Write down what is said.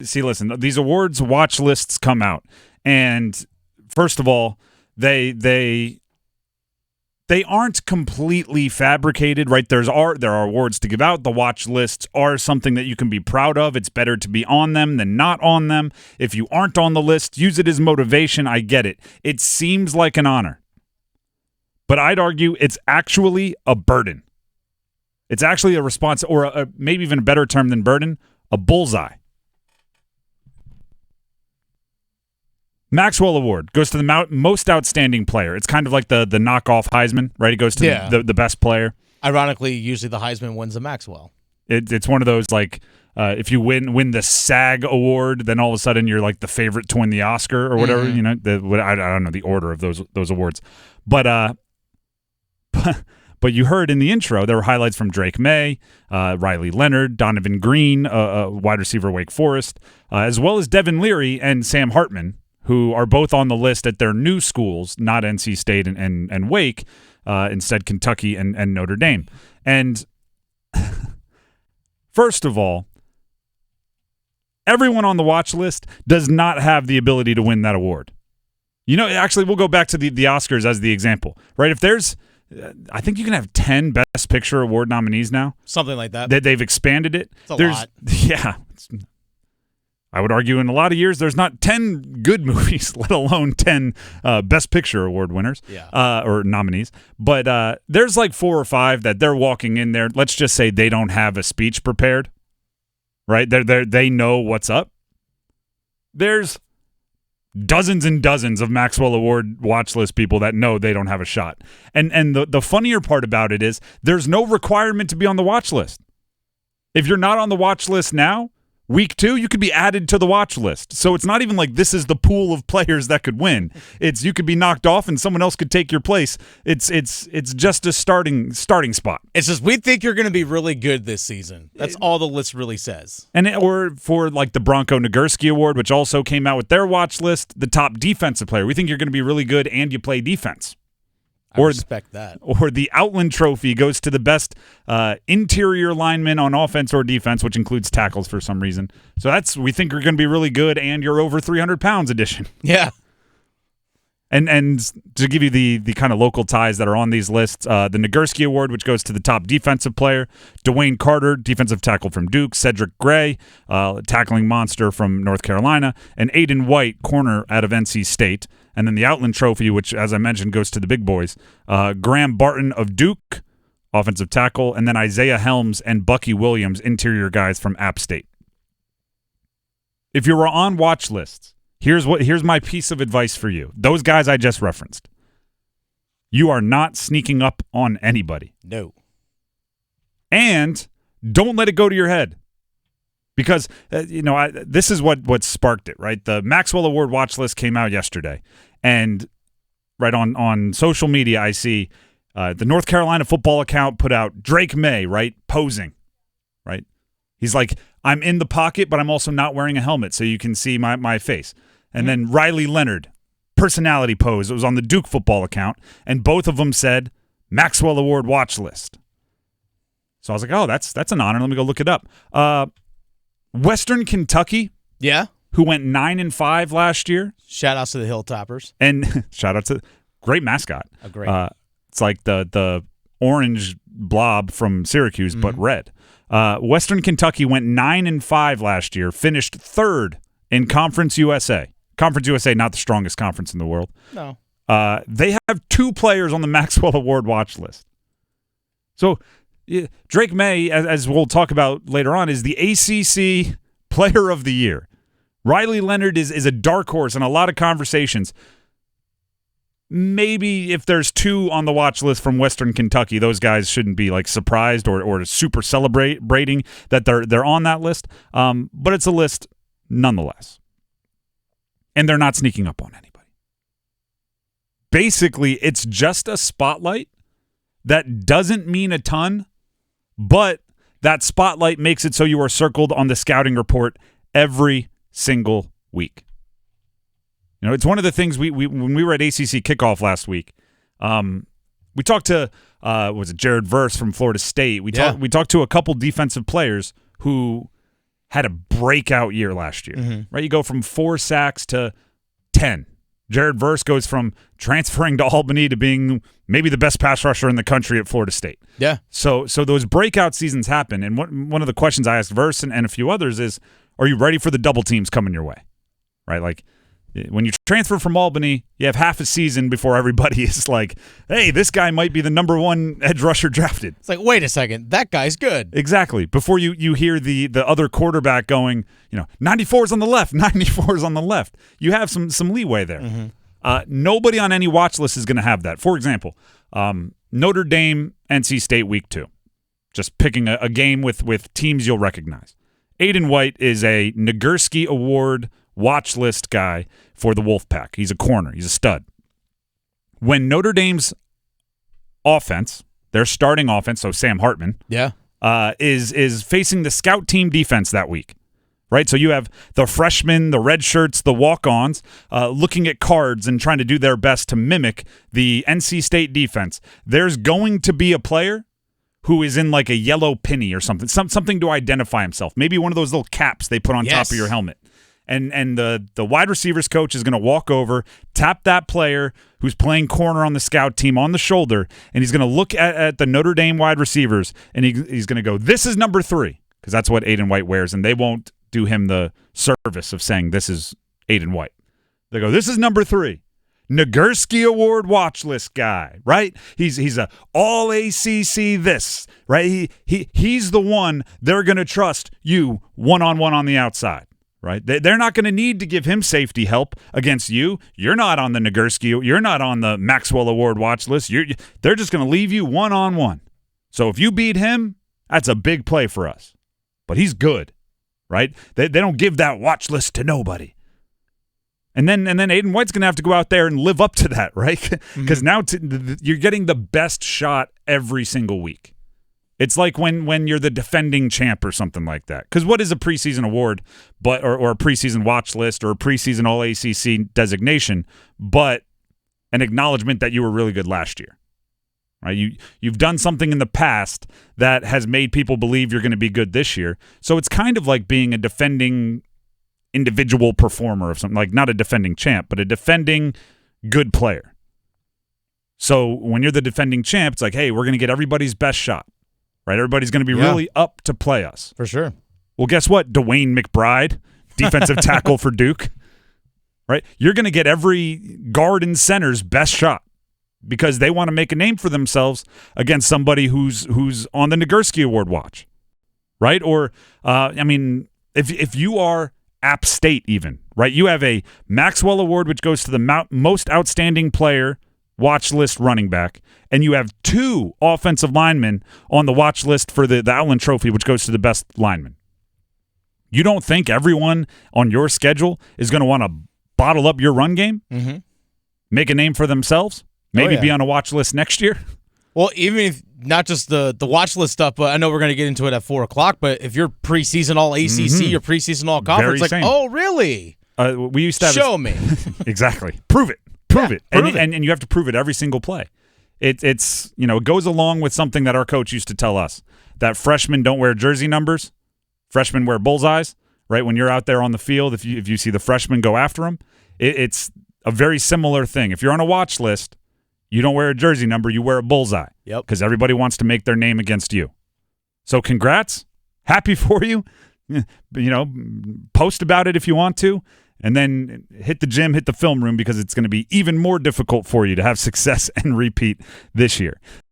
See, listen, these awards watch lists come out, and first of all, they aren't completely fabricated, right? There are awards to give out. The watch lists are something that you can be proud of. It's better to be on them than not on them. If you aren't on the list, use it as motivation. I get it. It seems like an honor, but I'd argue it's actually a burden. It's actually a response, or maybe even a better term than burden, a bullseye. Maxwell Award goes to the most outstanding player. It's kind of like the knockoff Heisman, right? It goes to the best player. Ironically, usually the Heisman wins the Maxwell. It's one of those, like, if you win the SAG Award, then all of a sudden you're like the favorite to win the Oscar or whatever. I don't know the order of those awards, but you heard in the intro there were highlights from Drake Maye, Riley Leonard, Donovan Green, wide receiver Wake Forest, as well as Devin Leary and Sam Hartman, who are both on the list at their new schools, not NC State and Wake, instead Kentucky and Notre Dame. And first of all, everyone on the watch list does not have the ability to win that award. Actually, we'll go back to the Oscars as the example, right? If there's, I think you can have 10 Best Picture Award nominees now. Something like that. They've expanded it. It's a lot. Yeah. I would argue in a lot of years there's not 10 good movies, let alone 10 Best Picture Award winners or nominees. But there's like 4 or 5 that they're walking in there. Let's just say they don't have a speech prepared, right? They know what's up. There's dozens and dozens of Maxwell Award watch list people that know they don't have a shot. And the funnier part about it is there's no requirement to be on the watch list. If you're not on the watch list now, week 2, you could be added to the watch list. So it's not even like this is the pool of players that could win. It's you could be knocked off and someone else could take your place. It's just a starting spot. It's just we think you're going to be really good this season. That's all the list really says. Or for like the Bronco Nagurski Award, which also came out with their watch list, the top defensive player. We think you're going to be really good and you play defense. I respect that. Or the Outland Trophy goes to the best interior lineman on offense or defense, which includes tackles for some reason. So we think you're going to be really good and you're over 300 pounds edition. Yeah. And to give you the kind of local ties that are on these lists, the Nagurski Award, which goes to the top defensive player, Dwayne Carter, defensive tackle from Duke, Cedric Gray, tackling monster from North Carolina, and Aiden White, corner out of NC State. And then the Outland Trophy, which, as I mentioned, goes to the big boys, Graham Barton of Duke, offensive tackle, and then Isaiah Helms and Bucky Williams, interior guys from App State. If you were on watch lists, here's my piece of advice for you. Those guys I just referenced. You are not sneaking up on anybody. No. And don't let it go to your head. Because, this is what sparked it, right? The Maxwell Award watch list came out yesterday. And right on social media, I see the North Carolina football account put out Drake Maye, right? Posing, right? He's like, I'm in the pocket, but I'm also not wearing a helmet, so you can see my face. And then Riley Leonard, personality pose. It was on the Duke football account. And both of them said Maxwell Award watch list. So I was like, oh, that's an honor. Let me go look it up. Western Kentucky, who went 9-5 last year. Shout outs to the Hilltoppers. And shout out to great mascot. Great. It's like the orange blob from Syracuse, but red. Western Kentucky went 9-5 last year, finished 3rd in Conference USA. Conference USA, not the strongest conference in the world. No. They have 2 players on the Maxwell Award watch list. So Drake Maye, as we'll talk about later on, is the ACC Player of the Year. Riley Leonard is a dark horse in a lot of conversations. Maybe if there's 2 on the watch list from Western Kentucky, those guys shouldn't be like surprised or super celebrating that they're on that list. But it's a list nonetheless. And they're not sneaking up on anybody. Basically, it's just a spotlight that doesn't mean a ton, but that spotlight makes it so you are circled on the scouting report every single week. It's one of the things we when we were at ACC kickoff last week, we talked to was it Jared Verse from Florida State. We talked to a couple defensive players who had a breakout year last year, right? You go from 4 sacks to 10. Jared Verse goes from transferring to Albany to being maybe the best pass rusher in the country at Florida State. Yeah. So those breakout seasons happen. And one of the questions I asked Verse and a few others is, are you ready for the double teams coming your way? Right? Like, when you transfer from Albany, you have half a season before everybody is like, hey, this guy might be the number 1 edge rusher drafted. It's like, wait a second, that guy's good. Exactly. Before you hear the other quarterback going, 94's on the left, 94's on the left. You have some leeway there. Nobody on any watch list is going to have that. For example, Notre Dame, NC State week 2. Just picking a game with teams you'll recognize. Aiden White is a Nagurski Award watch list guy for the Wolfpack. He's a corner. He's a stud. When Notre Dame's offense, their starting offense, so Sam Hartman, is facing the scout team defense that week, right? So you have the freshmen, the red shirts, the walk-ons looking at cards and trying to do their best to mimic the NC State defense. There's going to be a player who is in like a yellow penny or something to identify himself. Maybe one of those little caps they put on top of your helmet. And the wide receivers coach is going to walk over, tap that player who's playing corner on the scout team on the shoulder, and he's going to look at the Notre Dame wide receivers, and he's going to go, this is number 3, because that's what Aiden White wears, and they won't do him the service of saying this is Aiden White. They go, this is number 3. Nagurski Award watch list guy, right? He's a all ACC this, right? He's the one they're going to trust you one-on-one on the outside. Right? They're not going to need to give him safety help against you. You're not on the Nagurski. You're not on the Maxwell Award watch list. They're just going to leave you one-on-one. So if you beat him, that's a big play for us. But he's good, right? They don't give that watch list to nobody. And then Aiden White's going to have to go out there and live up to that, right? Because now you're getting the best shot every single week. It's like when you're the defending champ or something like that. Because what is a preseason award, or a preseason watch list, or a preseason All-ACC designation, but an acknowledgement that you were really good last year, right? You've done something in the past that has made people believe you're going to be good this year. So it's kind of like being a defending individual performer of something, like not a defending champ, but a defending good player. So when you're the defending champ, it's like, hey, we're going to get everybody's best shot. Right, everybody's going to be really up to play us. For sure. Well, guess what? Dwayne McBride, defensive tackle for Duke. Right? You're going to get every guard and center's best shot because they want to make a name for themselves against somebody who's on the Nagurski Award watch. Right? Or, if you are App State even, right? You have a Maxwell Award, which goes to the most outstanding player watch list running back, and you have 2 offensive linemen on the watch list for the Allen Trophy, which goes to the best lineman. You don't think everyone on your schedule is going to want to bottle up your run game, make a name for themselves, maybe be on a watch list next year? Well, even if not just the watch list stuff, but I know we're going to get into it at 4 o'clock, but if you're preseason All-ACC or preseason All-Conference, oh, really? We used to have Show me. Exactly. Prove it. Prove it. Prove it. And you have to prove it every single play. It's it goes along with something that our coach used to tell us, that freshmen don't wear jersey numbers. Freshmen wear bullseyes, right? When you're out there on the field, if you see the freshmen go after them, it's a very similar thing. If you're on a watch list, you don't wear a jersey number, you wear a bullseye. Yep. Because everybody wants to make their name against you. So congrats. Happy for you. Post about it if you want to. And then hit the gym, hit the film room, because it's going to be even more difficult for you to have success and repeat this year.